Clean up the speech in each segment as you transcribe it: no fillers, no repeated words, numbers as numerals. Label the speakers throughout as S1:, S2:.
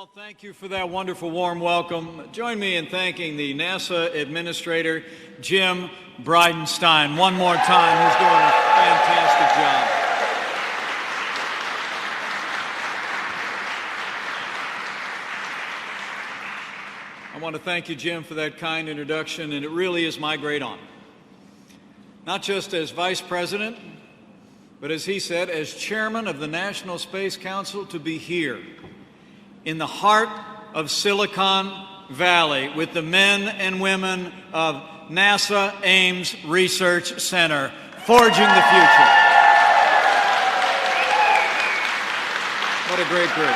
S1: all, thank you for that wonderful warm welcome. Join me in thanking the NASA Administrator, Jim Bridenstine, one more time. He's doing a fantastic job. I want to thank you, Jim, for that kind introduction, and it really is my great honor, not just as Vice President, but as he said, as Chairman of the National Space Council, to be here in the heart of Silicon Valley with the men and women of NASA Ames Research Center, forging the future. What a great group.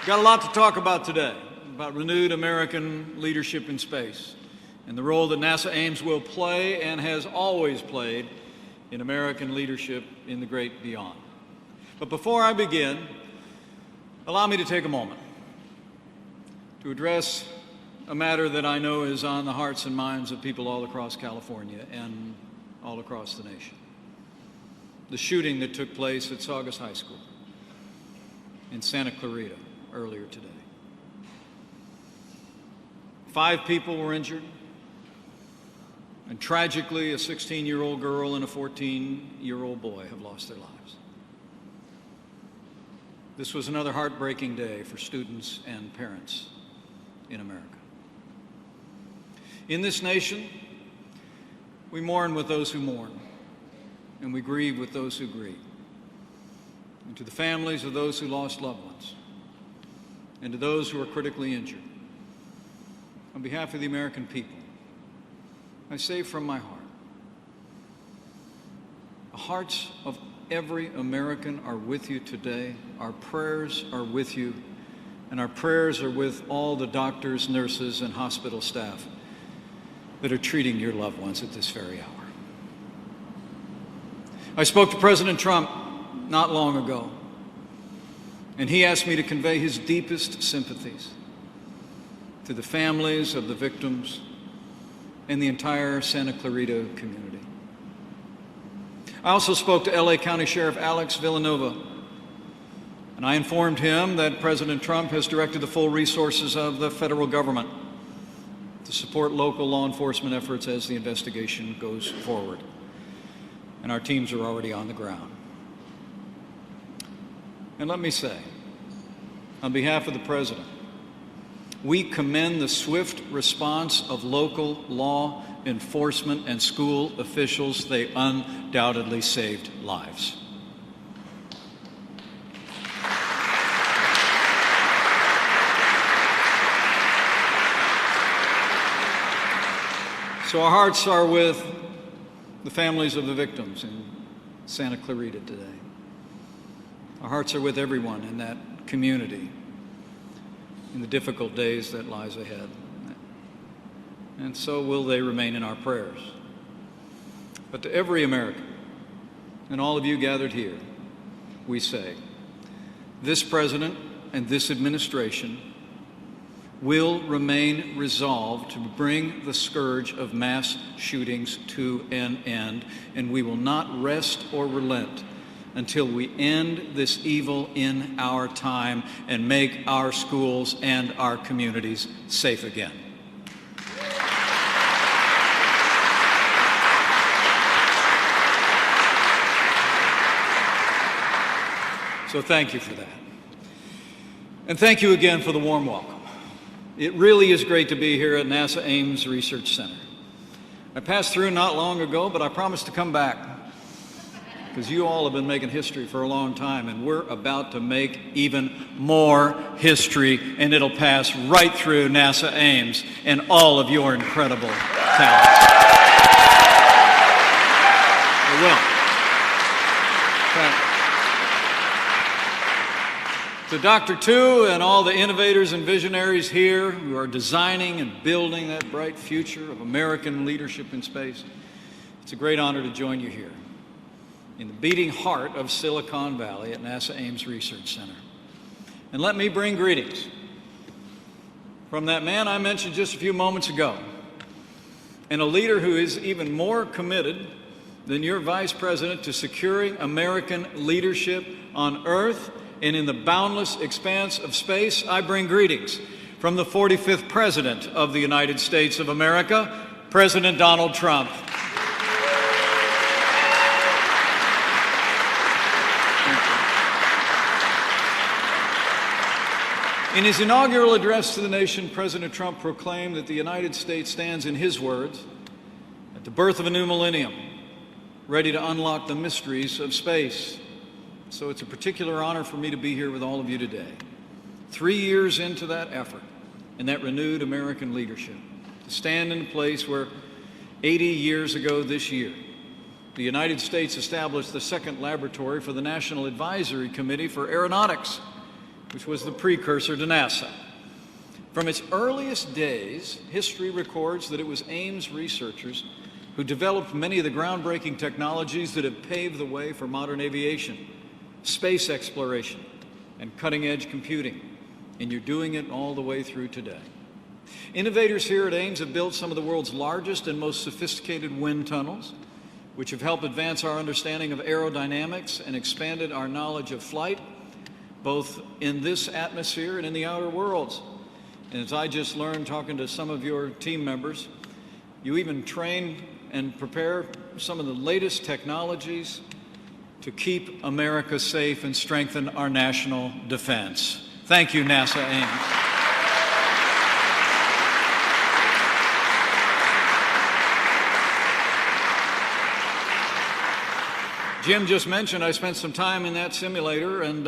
S1: Got a lot to talk about today, about renewed American leadership in space and the role that NASA Ames will play and has always played in American leadership in the great beyond. But before I begin, allow me to take a moment to address a matter that I know is on the hearts and minds of people all across California and all across the nation. The shooting that took place at Saugus High School in Santa Clarita earlier today. 5 people were injured, and tragically, a 16-year-old girl and a 14-year-old boy have lost their lives. This was another heartbreaking day for students and parents in America. In this nation, we mourn with those who mourn, and we grieve with those who grieve. And to the families of those who lost loved ones, and to those who are critically injured, on behalf of the American people, I say from my heart, the hearts of every American are with you today. Our prayers are with you, and our prayers are with all the doctors, nurses, and hospital staff that are treating your loved ones at this very hour. I spoke to President Trump not long ago, and he asked me to convey his deepest sympathies to the families of the victims and the entire Santa Clarita community. I also spoke to LA County Sheriff Alex Villanova, and I informed him that President Trump has directed the full resources of the federal government to support local law enforcement efforts as the investigation goes forward. And our teams are already on the ground. And let me say, on behalf of the President, we commend the swift response of local law enforcement and school officials. They undoubtedly saved lives. So our hearts are with the families of the victims in Santa Clarita today. Our hearts are with everyone in that community in the difficult days that lies ahead. And so will they remain in our prayers. But to every American, and all of you gathered here, we say, this President and this administration will remain resolved to bring the scourge of mass shootings to an end, and we will not rest or relent until we end this evil in our time and make our schools and our communities safe again. So thank you for that. And thank you again for the warm welcome. It really is great to be here at NASA Ames Research Center. I passed through not long ago, but I promised to come back, because you all have been making history for a long time, and we're about to make even more history, and it'll pass right through NASA Ames and all of your incredible talents. It will. To Dr. Tu and all the innovators and visionaries here who are designing and building that bright future of American leadership in space, it's a great honor to join you here in the beating heart of Silicon Valley at NASA Ames Research Center. And let me bring greetings from that man I mentioned just a few moments ago, and a leader who is even more committed than your Vice President to securing American leadership on Earth and in the boundless expanse of space, I bring greetings from the 45th President of the United States of America, President Donald Trump. In his inaugural address to the nation, President Trump proclaimed that the United States stands, in his words, at the birth of a new millennium, ready to unlock the mysteries of space. So it's a particular honor for me to be here with all of you today, 3 years into that effort and that renewed American leadership, to stand in a place where 80 years ago this year, the United States established the second laboratory for the National Advisory Committee for Aeronautics, which was the precursor to NASA. From its earliest days, history records that it was Ames researchers who developed many of the groundbreaking technologies that have paved the way for modern aviation, space exploration, and cutting-edge computing. And you're doing it all the way through today. Innovators here at Ames have built some of the world's largest and most sophisticated wind tunnels, which have helped advance our understanding of aerodynamics and expanded our knowledge of flight, both in this atmosphere and in the outer worlds. And as I just learned talking to some of your team members, you even train and prepare some of the latest technologies to keep America safe and strengthen our national defense. Thank you, NASA Ames. Jim just mentioned I spent some time in that simulator, and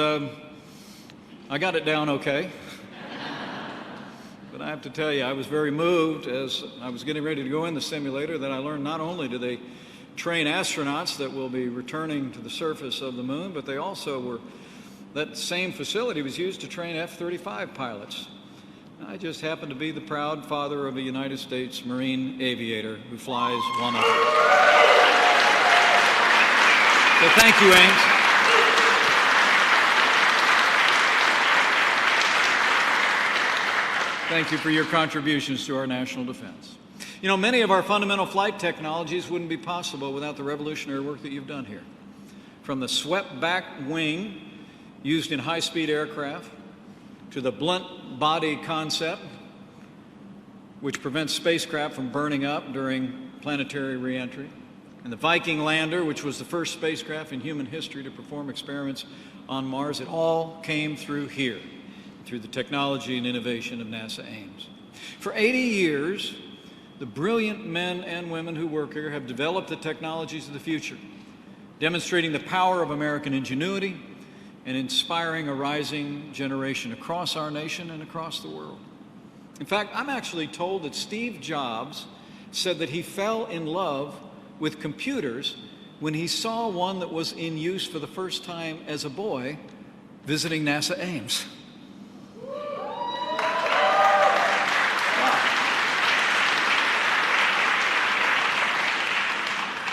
S1: I got it down okay. But I have to tell you, I was very moved as I was getting ready to go in the simulator that I learned not only do they train astronauts that will be returning to the surface of the moon, but they also that same facility was used to train F-35 pilots. I just happen to be the proud father of a United States Marine aviator who flies one of them. So thank you, Ames. Thank you for your contributions to our national defense. You know, many of our fundamental flight technologies wouldn't be possible without the revolutionary work that you've done here. From the swept-back wing used in high-speed aircraft to the blunt body concept, which prevents spacecraft from burning up during planetary reentry, and the Viking lander, which was the first spacecraft in human history to perform experiments on Mars. It all came through here, through the technology and innovation of NASA Ames. For 80 years, the brilliant men and women who work here have developed the technologies of the future, demonstrating the power of American ingenuity and inspiring a rising generation across our nation and across the world. In fact, I'm actually told that Steve Jobs said that he fell in love with computers when he saw one that was in use for the first time as a boy visiting NASA Ames.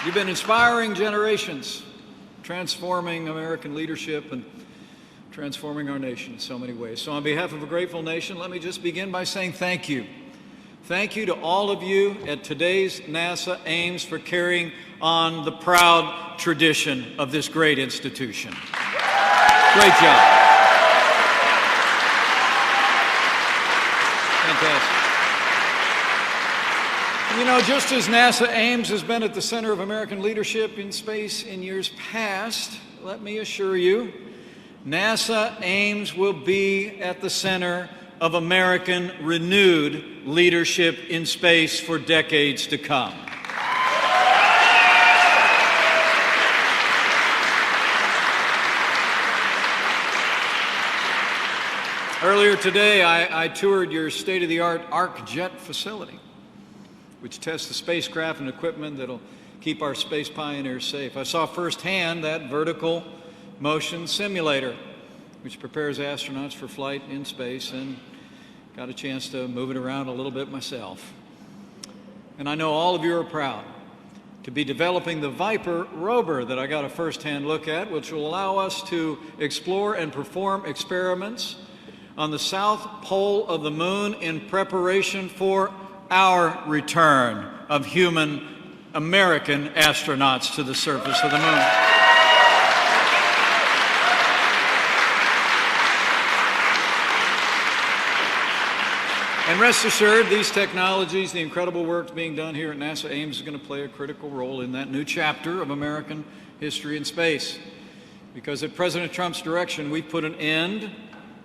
S1: You've been inspiring generations, transforming American leadership and transforming our nation in so many ways. So on behalf of a grateful nation, let me just begin by saying thank you. Thank you to all of you at today's NASA Ames for carrying on the proud tradition of this great institution. Great job. Fantastic. You know, just as NASA Ames has been at the center of American leadership in space in years past, let me assure you, NASA Ames will be at the center of American renewed leadership in space for decades to come. Earlier today, I toured your state-of-the-art Arc Jet facility, which tests the spacecraft and equipment that'll keep our space pioneers safe. I saw firsthand that vertical motion simulator, which prepares astronauts for flight in space, and got a chance to move it around a little bit myself. And I know all of you are proud to be developing the Viper rover that I got a first-hand look at, which will allow us to explore and perform experiments on the south pole of the moon in preparation for our return of human American astronauts to the surface of the moon. And rest assured, these technologies, the incredible work being done here at NASA Ames is going to play a critical role in that new chapter of American history in space. Because at President Trump's direction, we've put an end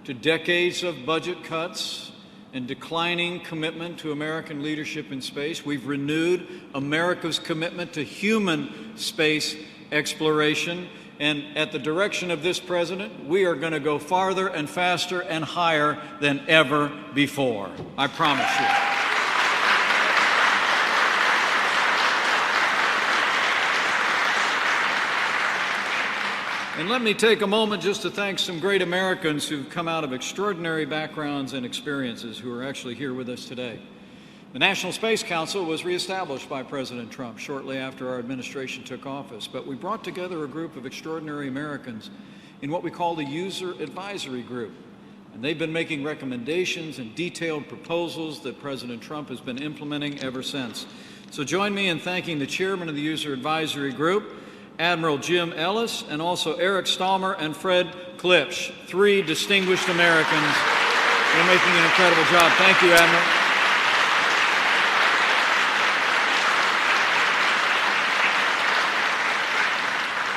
S1: to decades of budget cuts and declining commitment to American leadership in space. We've renewed America's commitment to human space exploration. And at the direction of this president, we are going to go farther and faster and higher than ever before. I promise you. And let me take a moment just to thank some great Americans who've come out of extraordinary backgrounds and experiences who are actually here with us today. The National Space Council was reestablished by President Trump shortly after our administration took office, but we brought together a group of extraordinary Americans in what we call the User Advisory Group. And they've been making recommendations and detailed proposals that President Trump has been implementing ever since. So join me in thanking the chairman of the User Advisory Group, Admiral Jim Ellis, and also Eric Stallmer and Fred Klipsch, three distinguished Americans who are making an incredible job. Thank you, Admiral.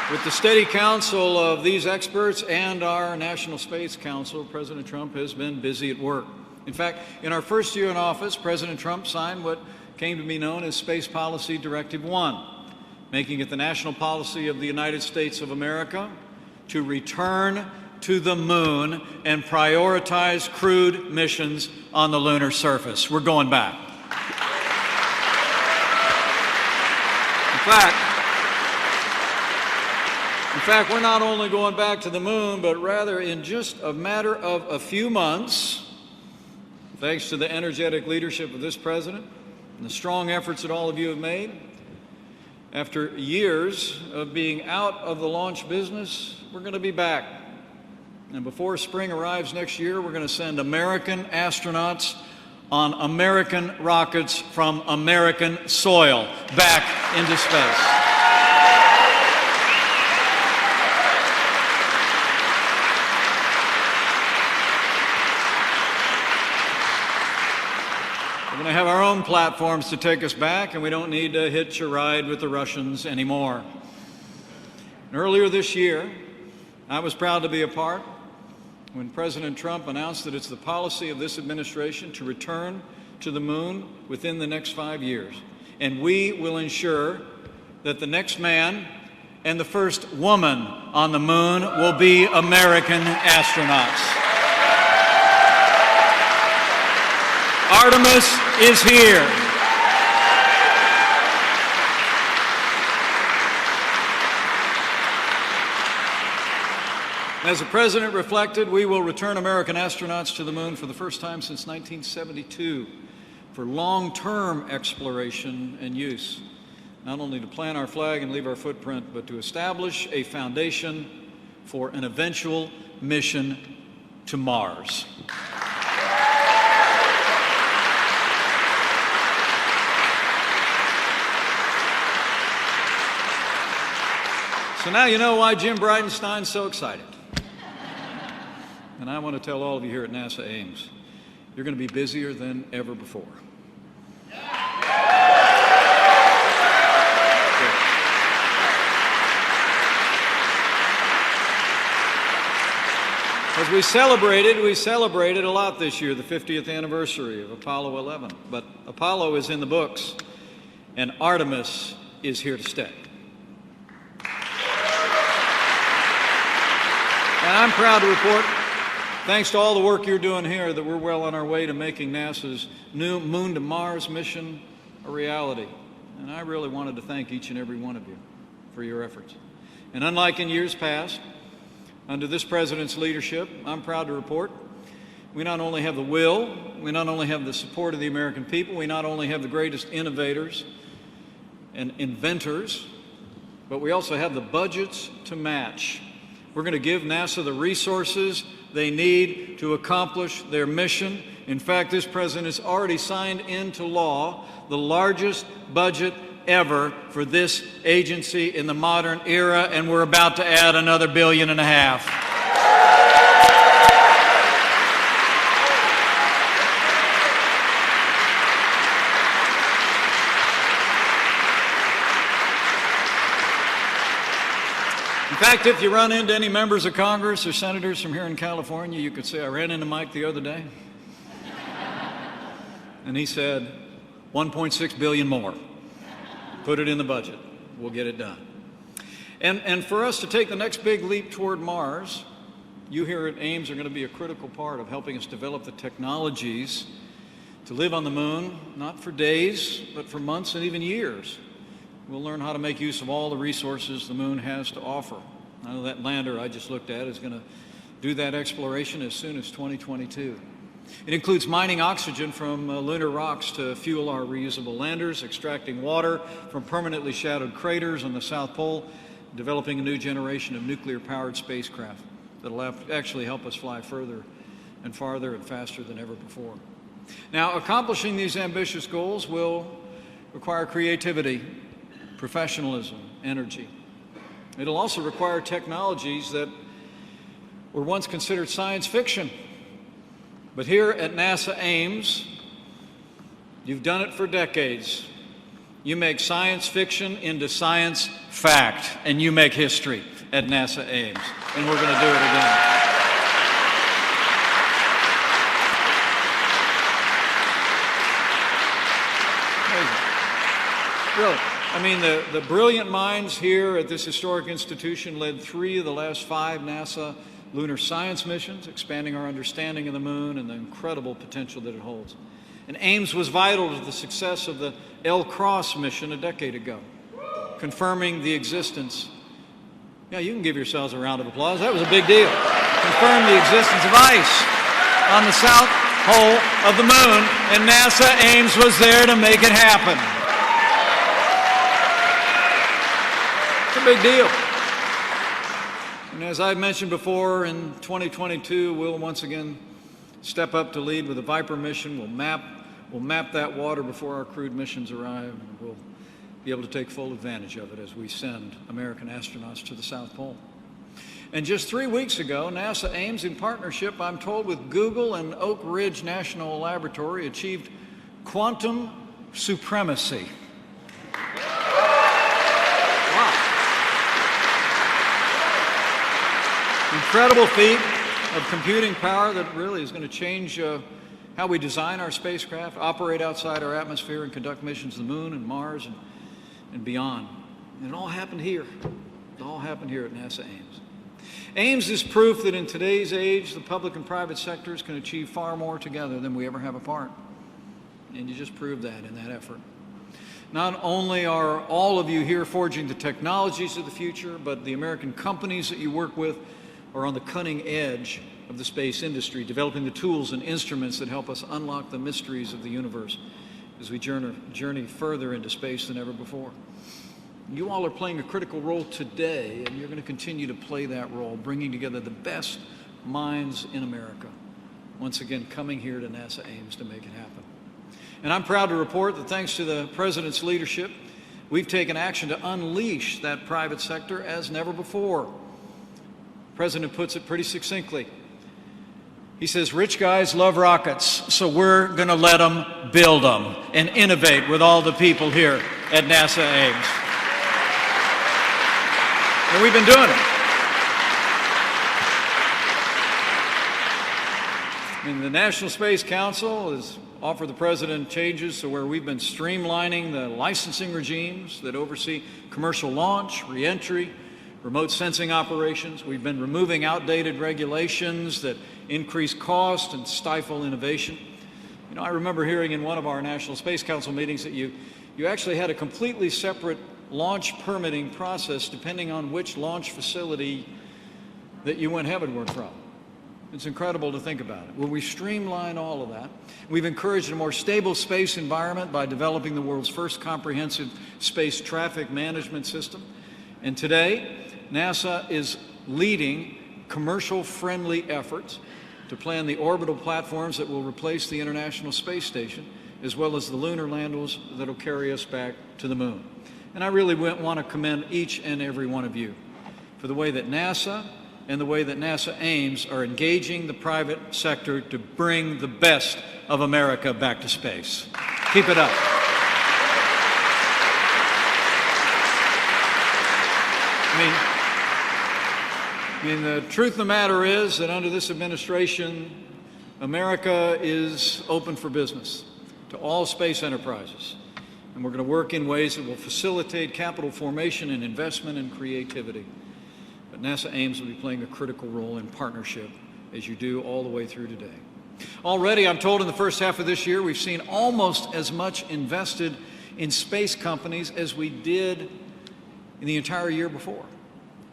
S1: With the steady counsel of these experts and our National Space Council, President Trump has been busy at work. In fact, in our first year in office, President Trump signed what came to be known as Space Policy Directive 1, making it the national policy of the United States of America to return to the moon and prioritize crewed missions on the lunar surface. We're going back. In fact, we're not only going back to the moon, but rather in just a matter of a few months, thanks to the energetic leadership of this president and the strong efforts that all of you have made, after years of being out of the launch business, we're going to be back. And before spring arrives next year, we're going to send American astronauts on American rockets from American soil back into space. We're going to have our own platforms to take us back, and we don't need to hitch a ride with the Russians anymore. And earlier this year, I was proud to be a part when President Trump announced that it's the policy of this administration to return to the moon within the next 5 years. And we will ensure that the next man and the first woman on the moon will be American astronauts. Artemis is here. As the President reflected, we will return American astronauts to the moon for the first time since 1972 for long-term exploration and use, not only to plant our flag and leave our footprint, but to establish a foundation for an eventual mission to Mars. So now you know why Jim Bridenstine's so excited. And I want to tell all of you here at NASA Ames, you're going to be busier than ever before. As we celebrated a lot this year, the 50th anniversary of Apollo 11. But Apollo is in the books, and Artemis is here to stay. And I'm proud to report, thanks to all the work you're doing here, that we're well on our way to making NASA's new Moon to Mars mission a reality. And I really wanted to thank each and every one of you for your efforts. And unlike in years past, under this president's leadership, I'm proud to report, we not only have the will, we not only have the support of the American people, we not only have the greatest innovators and inventors, but we also have the budgets to match. We're going to give NASA the resources they need to accomplish their mission. In fact, this president has already signed into law the largest budget ever for this agency in the modern era, and we're about to add another $1.5 billion. In fact, if you run into any members of Congress or senators from here in California, you could say, I ran into Mike the other day, and he said, 1.6 billion more. Put it in the budget. We'll get it done. And for us to take the next big leap toward Mars, you here at Ames are going to be a critical part of helping us develop the technologies to live on the moon, not for days, but for months and even years. We'll learn how to make use of all the resources the moon has to offer. I know that lander I just looked at is going to do that exploration as soon as 2022. It includes mining oxygen from lunar rocks to fuel our reusable landers, extracting water from permanently shadowed craters on the South Pole, developing a new generation of nuclear-powered spacecraft that will actually help us fly further and farther and faster than ever before. Now, accomplishing these ambitious goals will require creativity, professionalism, energy. It'll also require technologies that were once considered science fiction. But here at NASA Ames, you've done it for decades. You make science fiction into science fact, and you make history at NASA Ames. And we're going to do it again. Really. I mean, the brilliant minds here at this historic institution led 3 of the last 5 NASA lunar science missions, expanding our understanding of the moon and the incredible potential that it holds. And Ames was vital to the success of the L-Cross mission a decade ago, confirming the existence. Yeah, you can give yourselves a round of applause. That was a big deal. Confirmed the existence of ice on the south pole of the moon, and NASA Ames was there to make it happen. It's a big deal. And as I've mentioned before, in 2022, we'll once again step up to lead with the Viper mission. We'll map that water before our crewed missions arrive, and we'll be able to take full advantage of it as we send American astronauts to the South Pole. And just 3 weeks ago, NASA Ames, in partnership, I'm told, with Google and Oak Ridge National Laboratory, achieved quantum supremacy. Incredible feat of computing power that really is going to change how we design our spacecraft, operate outside our atmosphere, and conduct missions to the moon and Mars and beyond. And it all happened here. It all happened here at NASA Ames. Ames is proof that in today's age, the public and private sectors can achieve far more together than we ever have apart. And you just proved that in that effort. Not only are all of you here forging the technologies of the future, but the American companies that you work with are on the cutting edge of the space industry, developing the tools and instruments that help us unlock the mysteries of the universe as we journey further into space than ever before. You all are playing a critical role today, and you're going to continue to play that role, bringing together the best minds in America, once again coming here to NASA Ames to make it happen. And I'm proud to report that thanks to the President's leadership, we've taken action to unleash that private sector as never before. The President puts it pretty succinctly. He says, rich guys love rockets, so we're going to let them build them and innovate with all the people here at NASA Ames. And we've been doing it. And the National Space Council has offered the President changes to where we've been streamlining the licensing regimes that oversee commercial launch, re-entry, remote sensing operations. We've been removing outdated regulations that increase cost and stifle innovation. You know, I remember hearing in one of our National Space Council meetings that you actually had a completely separate launch permitting process depending on which launch facility that you went heavenward from. It's incredible to think about it. Well, we streamline all of that. We've encouraged a more stable space environment by developing the world's first comprehensive space traffic management system. And today, NASA is leading commercial-friendly efforts to plan the orbital platforms that will replace the International Space Station, as well as the lunar landers that will carry us back to the moon. And I really want to commend each and every one of you for the way that NASA and the way that NASA Ames are engaging the private sector to bring the best of America back to space. Keep it up. I mean, I mean, the truth of the matter is that under this administration, America is open for business to all space enterprises. And we're going to work in ways that will facilitate capital formation and investment and creativity. But NASA Ames will be playing a critical role in partnership, as you do all the way through today. Already, I'm told in the first half of this year, we've seen almost as much invested in space companies as we did in the entire year before.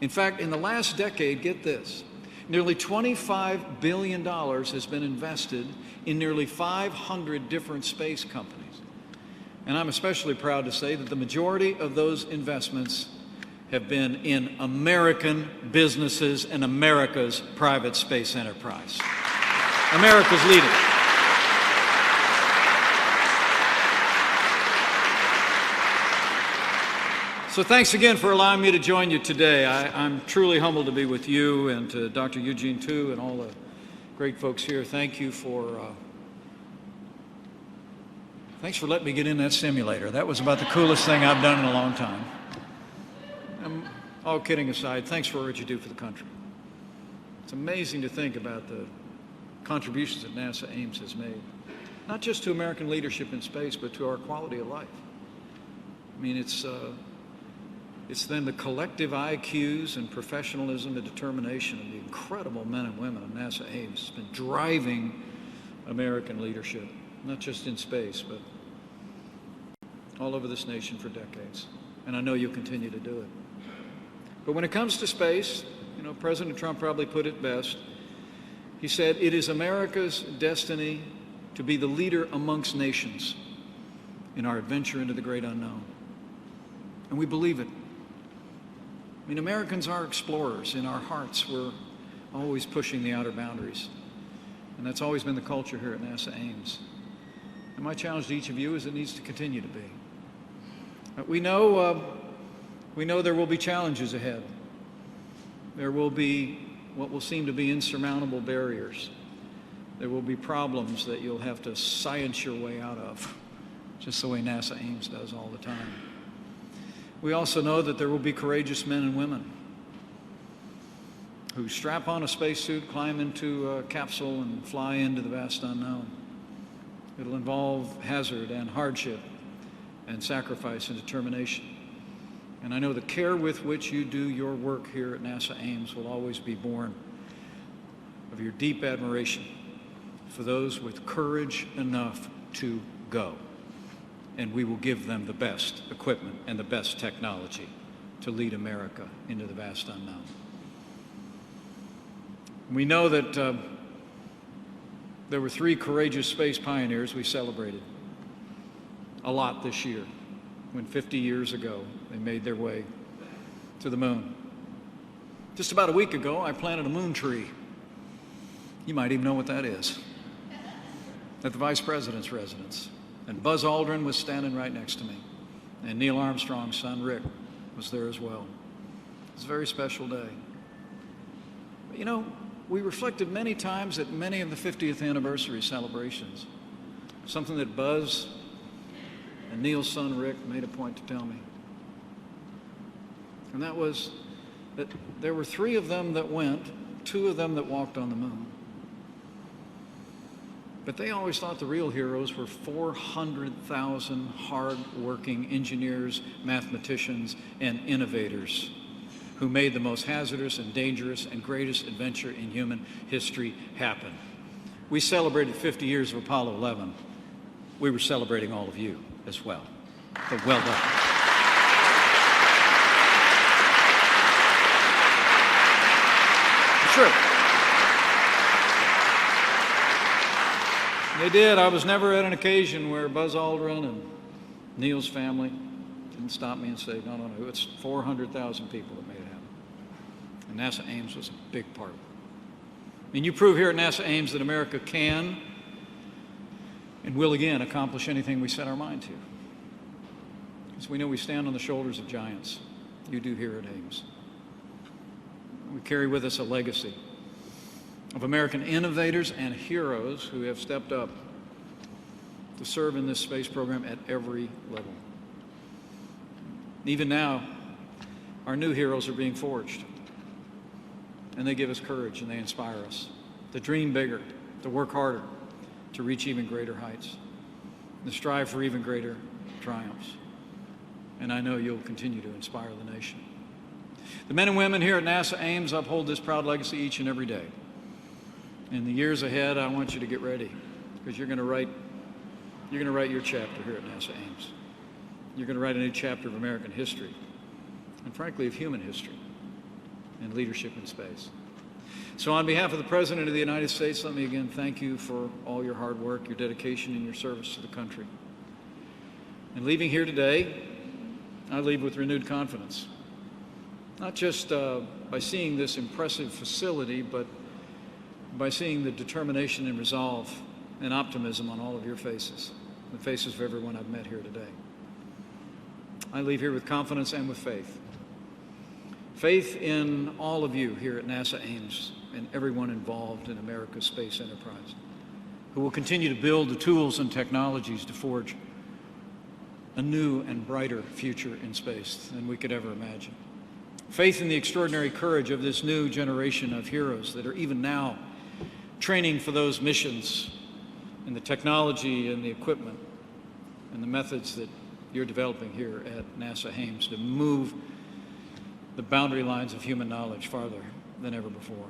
S1: In fact, in the last decade, get this, nearly $25 billion has been invested in nearly 500 different space companies. And I'm especially proud to say that the majority of those investments have been in American businesses and America's private space enterprise. America's leading. So thanks again for allowing me to join you today. I'm truly humbled to be with you and to Dr. Eugene Tu and all the great folks here. Thanks for letting me get in that simulator. That was about the coolest thing I've done in a long time. All kidding aside, thanks for what you do for the country. It's amazing to think about the contributions that NASA Ames has made, not just to American leadership in space, but to our quality of life. I mean, it's then the collective IQs and professionalism and determination of the incredible men and women of NASA Ames has been driving American leadership, not just in space, but all over this nation for decades. And I know you'll continue to do it. But when it comes to space, President Trump probably put it best. He said, "It is America's destiny to be the leader amongst nations in our adventure into the great unknown." And we believe it. I mean, Americans are explorers. In our hearts, we're always pushing the outer boundaries. And that's always been the culture here at NASA Ames. And my challenge to each of you is it needs to continue to be. We know there will be challenges ahead. There will be what will seem to be insurmountable barriers. There will be problems that you'll have to science your way out of, just the way NASA Ames does all the time. We also know that there will be courageous men and women who strap on a spacesuit, climb into a capsule, and fly into the vast unknown. It'll involve hazard and hardship and sacrifice and determination. And I know the care with which you do your work here at NASA Ames will always be born of your deep admiration for those with courage enough to go. And we will give them the best equipment and the best technology to lead America into the vast unknown. We know that there were 3 courageous space pioneers we celebrated a lot this year, when 50 years ago they made their way to the moon. Just about a week ago, I planted a moon tree. You might even know what that is. At the Vice President's residence. And Buzz Aldrin was standing right next to me. And Neil Armstrong's son, Rick, was there as well. It was a very special day. But we reflected many times at many of the 50th anniversary celebrations, something that Buzz and Neil's son, Rick, made a point to tell me. And that was that there were 3 of them that went, 2 of them that walked on the moon. But they always thought the real heroes were 400,000 hard-working engineers, mathematicians, and innovators who made the most hazardous and dangerous and greatest adventure in human history happen. We celebrated 50 years of Apollo 11. We were celebrating all of you as well. So well done. Sure. They did. I was never at an occasion where Buzz Aldrin and Neil's family didn't stop me and say, no, it's 400,000 people that made it happen. And NASA Ames was a big part of it. I mean, you prove here at NASA Ames that America can and will again accomplish anything we set our mind to. Because we know we stand on the shoulders of giants. You do here at Ames. We carry with us a legacy of American innovators and heroes who have stepped up to serve in this space program at every level. Even now, our new heroes are being forged. and they give us courage and they inspire us to dream bigger, to work harder, to reach even greater heights, to strive for even greater triumphs. And I know you'll continue to inspire the nation. The men and women here at NASA Ames uphold this proud legacy each and every day. In the years ahead, I want you to get ready, because you're going to write your chapter here at NASA Ames. You're going to write a new chapter of American history, and frankly, of human history and leadership in space. So on behalf of the President of the United States, let me again thank you for all your hard work, your dedication, and your service to the country. And leaving here today, I leave with renewed confidence, not just by seeing this impressive facility, but by seeing the determination and resolve and optimism on all of your faces, the faces of everyone I've met here today. I leave here with confidence and with faith. Faith in all of you here at NASA Ames and everyone involved in America's space enterprise, who will continue to build the tools and technologies to forge a new and brighter future in space than we could ever imagine. Faith in the extraordinary courage of this new generation of heroes that are even now training for those missions, and the technology and the equipment and the methods that you're developing here at NASA Ames to move the boundary lines of human knowledge farther than ever before.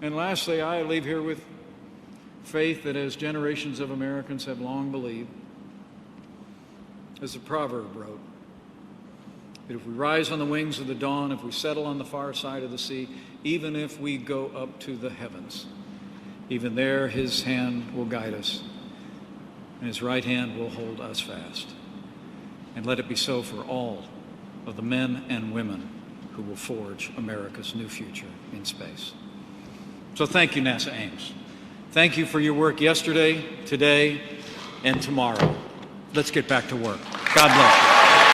S1: And lastly, I leave here with faith that, as generations of Americans have long believed, as the proverb wrote, that if we rise on the wings of the dawn, if we settle on the far side of the sea, even if we go up to the heavens, even there his hand will guide us, and his right hand will hold us fast. And let it be so for all of the men and women who will forge America's new future in space. So thank you, NASA Ames. Thank you for your work yesterday, today, and tomorrow. Let's get back to work. God bless you.